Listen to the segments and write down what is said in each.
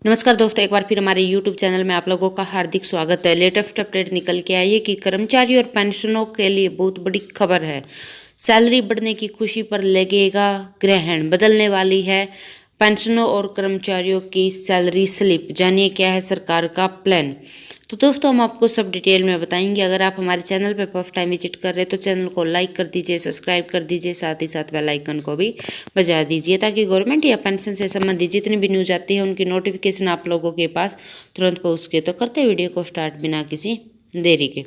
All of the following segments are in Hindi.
नमस्कार दोस्तों, एक बार फिर हमारे YouTube चैनल में आप लोगों का हार्दिक स्वागत है। लेटेस्ट अपडेट निकल के आई है कि कर्मचारी और पेंशनों के लिए बहुत बड़ी खबर है। सैलरी बढ़ने की खुशी पर लगेगा ग्रहण, बदलने वाली है पेंशनों और कर्मचारियों की सैलरी स्लिप। जानिए क्या है सरकार का प्लान। तो दोस्तों हम आपको सब डिटेल में बताएंगे। अगर आप हमारे चैनल पर फर्स्ट टाइम विजिट कर रहे हैं तो चैनल को लाइक कर दीजिए, सब्सक्राइब कर दीजिए, साथ ही साथ बेल आइकन को भी बजा दीजिए ताकि गवर्नमेंट या पेंशन से संबंधित जितनी भी न्यूज आती है उनकी नोटिफिकेशन आप लोगों के पास तुरंत पहुँच सके। तो करते वीडियो को स्टार्ट बिना किसी देरी के।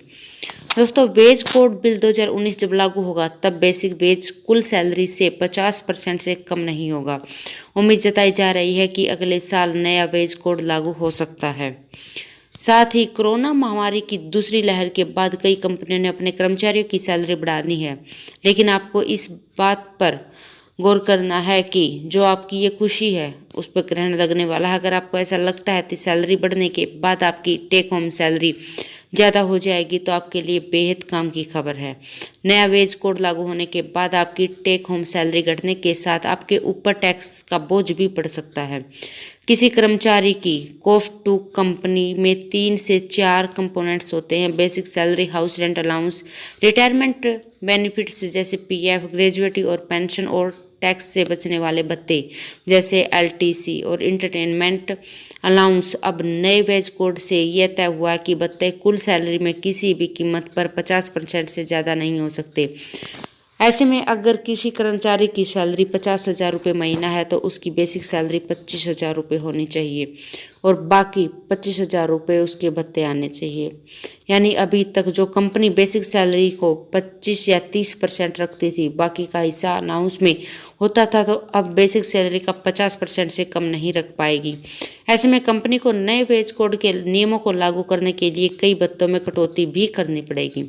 दोस्तों, वेज कोड बिल 2019 जब लागू होगा तब बेसिक वेज कुल सैलरी से 50% से कम नहीं होगा। उम्मीद जताई जा रही है कि अगले साल नया वेज कोड लागू हो सकता है। साथ ही कोरोना महामारी की दूसरी लहर के बाद कई कंपनियों ने अपने कर्मचारियों की सैलरी बढ़ानी है, लेकिन आपको इस बात पर गौर करना है कि जो आपकी ये खुशी है उस पर ग्रहण लगने वाला है। अगर आपको ऐसा लगता है कि सैलरी बढ़ने के बाद आपकी टेक होम सैलरी ज़्यादा हो जाएगी तो आपके लिए बेहद काम की खबर है। नया वेज कोड लागू होने के बाद आपकी टेक होम सैलरी घटने के साथ आपके ऊपर टैक्स का बोझ भी बढ़ सकता है। किसी कर्मचारी की कॉस्ट टू कंपनी में 3 से 4 कंपोनेंट्स होते हैं: basic salary, house rent allowance, retirement benefits जैसे पीएफ, ग्रेजुएटी और पेंशन, और टैक्स से बचने वाले भत्ते जैसे एलटीसी और इंटरटेनमेंट अलाउंस। अब नए वेज कोड से यह तय हुआ कि भत्ते कुल सैलरी में किसी भी कीमत पर 50% से ज़्यादा नहीं हो सकते। ऐसे में अगर किसी कर्मचारी की सैलरी 50,000 रुपये महीना है तो उसकी बेसिक सैलरी 25,000 रुपये होनी चाहिए और बाकी 25,000 रुपये उसके भत्ते आने चाहिए। यानी अभी तक जो कंपनी बेसिक सैलरी को 25 या 30% रखती थी, बाकी का हिस्सा अनाउंस में होता था, तो अब बेसिक सैलरी का 50% से कम नहीं रख पाएगी। ऐसे में कंपनी को नए वेज कोड के नियमों को लागू करने के लिए कई भत्तों में कटौती भी करनी पड़ेगी।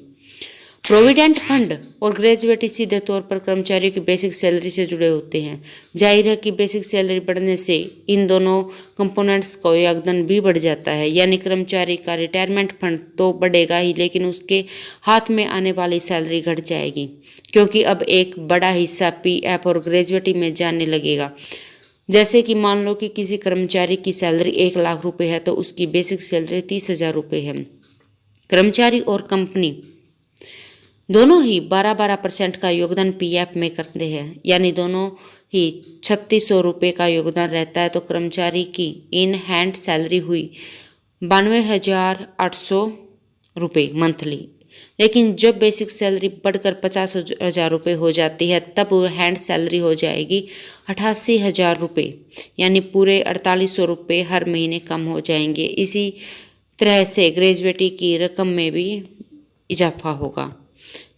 प्रोविडेंट फंड और ग्रेजुएटी सीधे तौर पर कर्मचारियों की बेसिक सैलरी से जुड़े होते हैं। जाहिर है कि बेसिक सैलरी बढ़ने से इन दोनों कंपोनेंट्स का योगदान भी बढ़ जाता है। यानी कर्मचारी का रिटायरमेंट फंड तो बढ़ेगा ही, लेकिन उसके हाथ में आने वाली सैलरी घट जाएगी, क्योंकि अब एक बड़ा हिस्सा पीएफ और ग्रेजुएटी में जाने लगेगा। जैसे कि मान लो कि किसी कर्मचारी की सैलरी 1 लाख रुपये है तो उसकी बेसिक सैलरी 30,000 रुपये है। कर्मचारी और कंपनी दोनों ही 12% का योगदान पीएफ में करते हैं, यानी दोनों ही 3600 रुपये का योगदान रहता है। तो कर्मचारी की इन हैंड सैलरी हुई 92,800 रुपये मंथली। लेकिन जब बेसिक सैलरी बढ़कर 50,000 रुपये हो जाती है तब हैंड सैलरी हो जाएगी 88,000 रुपये, यानी पूरे 4800 रुपये हर महीने कम हो जाएंगे। इसी तरह से ग्रेजुएटी की रकम में भी इजाफा होगा।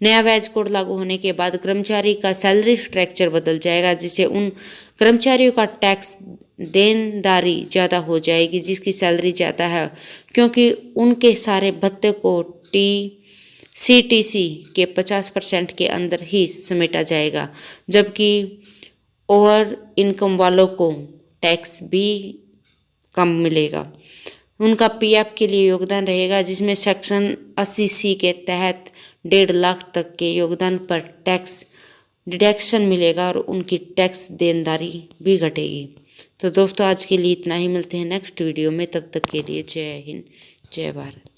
नया वेज कोड लागू होने के बाद कर्मचारी का सैलरी स्ट्रक्चर बदल जाएगा, जिससे उन कर्मचारियों का टैक्स देनदारी ज़्यादा हो जाएगी जिसकी सैलरी ज़्यादा है, क्योंकि उनके सारे भत्ते को सीटीसी के 50% के अंदर ही समेटा जाएगा, जबकि ओवर इनकम वालों को टैक्स भी कम मिलेगा। उनका पीएफ के लिए योगदान रहेगा, जिसमें सेक्शन 80C के तहत 1.5 लाख तक के योगदान पर टैक्स डिडक्शन मिलेगा और उनकी टैक्स देनदारी भी घटेगी। तो दोस्तों आज के लिए इतना ही, मिलते हैं नेक्स्ट वीडियो में। तब तक के लिए जय हिंद, जय भारत।